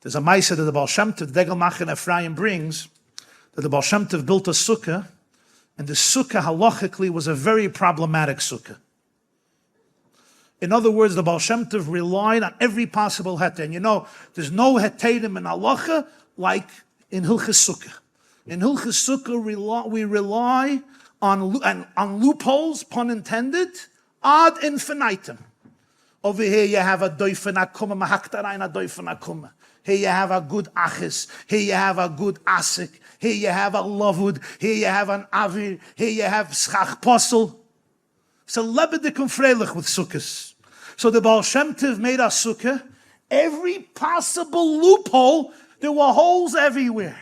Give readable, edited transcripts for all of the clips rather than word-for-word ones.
There's a Maisa that the Baal Shem Tov, the Degel Machen Ephraim brings, that the Baal Shem Tov built a sukkah, and the sukkah halachically was a very problematic sukkah. In other words, the Baal Shem Tov relied on every possible heter. And you know, there's no heterim in halacha like in Hilchas Sukkah. In Hilchas Sukkah, we rely on loopholes, pun intended, ad infinitum. Over here you have a doifen akuma, mahaktarain a doifen akuma. Here you have a good achis. Here you have a good asik. Here you have a lavud. Here you have an avir. Here you have schach posel. So lebedik and freilich with sukkahs. So the Baal Shem Tov made a sukkah. Every possible loophole, there were holes everywhere.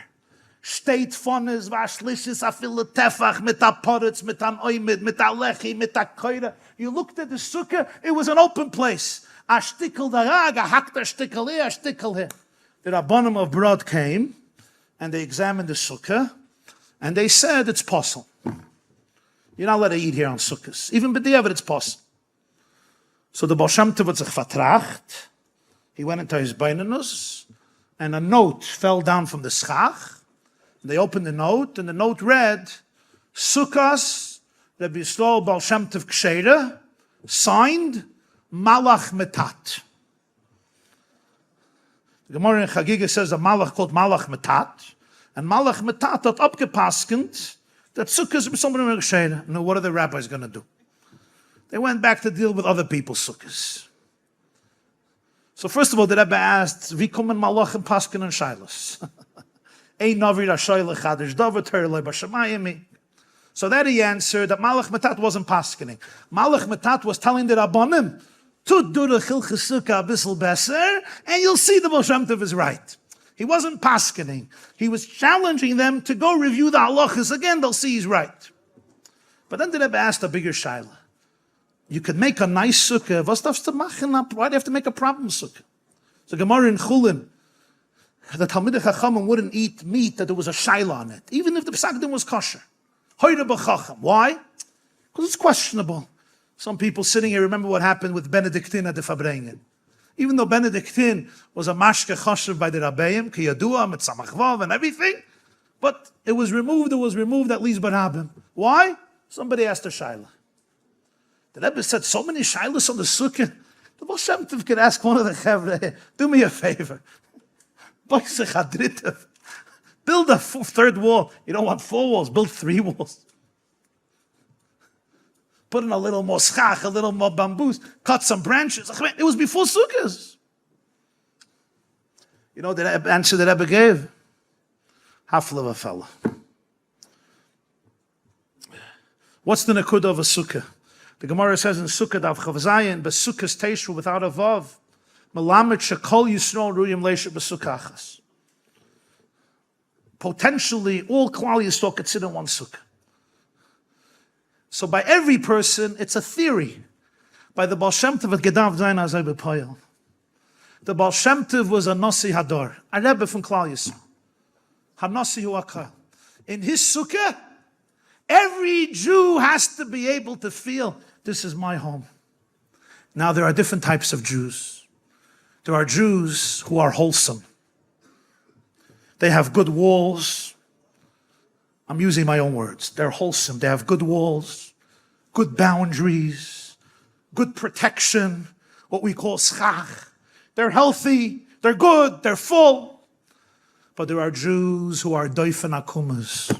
Steht von es, vashlishis, afil tefach, mit a poritz, mit an oimid, mit a lechi, mit a koira. You looked at the sukkah, it was an open place. A shtickle darag, a hakta shtickle here, a shtickle here. The Rabbanim of Brod came, and they examined the sukkah, and they said it's possible. You're not allowed to eat here on sukkahs. Even b'diavad it's possible. So the Baal Shem Tov had sich vertracht. He went into his beinenus, and a note fell down from the schach. They opened the note, and the note read, Sukkos, Rabbi Yisrael Baal Shem Tov Ksheira, signed, Malach Metat. The Gemara in Chagiga says a Malach called Malach Metat, and Malach Metat had upgepaskend that Sukkos is somebody in Ksheira. Now what are the rabbis going to do? They went back to deal with other people's Sukkos. So first of all, the Rebbe asked, Wie kommen Malachim Paskin and Shilas? So that he answered that Malach Metat wasn't paskening. Malach Metat was telling the Rabbanim to do the Chilchas Sukkah a bissel beser, and you'll see the Baal Shem Tov is right. He wasn't paskening. He was challenging them to go review the halachas again. They'll see he's right. But then the Rebbe asked a bigger shaila. You could make a nice sukkah. Was darfst du machen? Why do you have to make a problem sukkah? So Gemara in Chulin, the Talmidei Chachamim wouldn't eat meat that there was a shaila on it, even if the psak din was kosher. Hoyre b'chacham. Why? Because it's questionable. Some people sitting here remember what happened with Benedictine at the Fabrengen. Even though Benedictine was a mashke choshev by the Rabbeim, ki yadua, mit samachvav and everything, but it was removed at least barabim. Why? Somebody asked a shaila. The Rebbe said so many shailas on the sukkah. The Baal Shem Tov could ask one of the chevra, do me a favor. Build a third wall. You don't want 4 walls, build 3 walls. Put in a little more schach, a little more bamboos, cut some branches. It was before sukkahs. You know the answer that Rebbe gave? Half of a fella. What's the nakuda of a sukkah? The Gemara says in Sukkah Dav Chavzayin, Besukkahs Teishu without a vav, Melamed Shekol Yisrael Ruyim Leisha Besukkachas. Potentially, all Klal Yisrael could sit in one sukkah. So by every person, it's a theory. By the Baal Shem Tov at Gedav Zayin Azay B'Poyel. The Baal Shem Tov was a Nasi Hador, a Rebbe from Klal Yisrael. Hanasi Huakal. In his sukkah, every Jew has to be able to feel, this is my home. Now there are different types of Jews. There are Jews who are wholesome. They have good walls. I'm using my own words. They're wholesome. They have good walls, good boundaries, good protection, what we call schach. They're healthy, they're good, they're full. But there are Jews who are doifen akumas.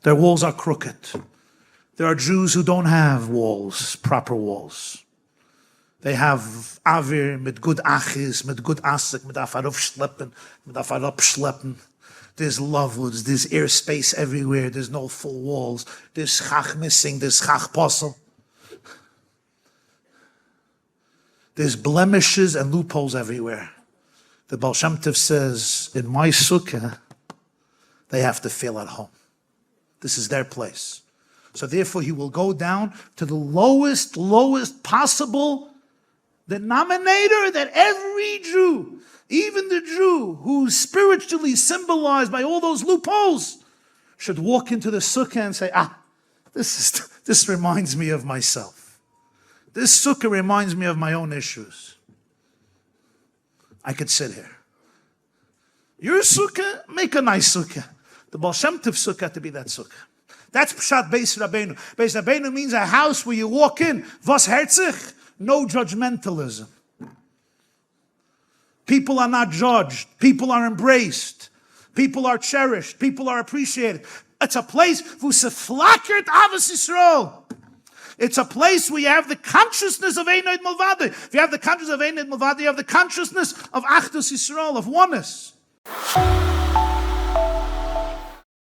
Their walls are crooked. There are Jews who don't have walls, proper walls. They have avir mit good achis, mit good asik, mit afarov schleppen, mit afarov schleppen. There's lovewoods, there's airspace everywhere, there's no full walls, there's schach missing, there's schach posel. There's blemishes and loopholes everywhere. The Baal Shem Tov says, in my sukkah, they have to feel at home. This is their place. So therefore he will go down to the lowest possible denominator that every Jew, even the Jew who's spiritually symbolized by all those loopholes, should walk into the sukkah and say, this reminds me of myself. This sukkah reminds me of my own issues. I could sit here. Your sukkah, make a nice sukkah. The Baal Shem Tov sukkah had to be that sukkah. That's Pshat Beis Rabbeinu. Beis Rabbeinu means a house where you walk in, was herzig, no judgmentalism. People are not judged. People are embraced. People are cherished. People are appreciated. It's a place wo se flackert Avos Yisrael. It's a place where you have the consciousness of Einod Milvado. If you have the consciousness of Einod Milvado, you have the consciousness of Achdus Yisrael, of oneness.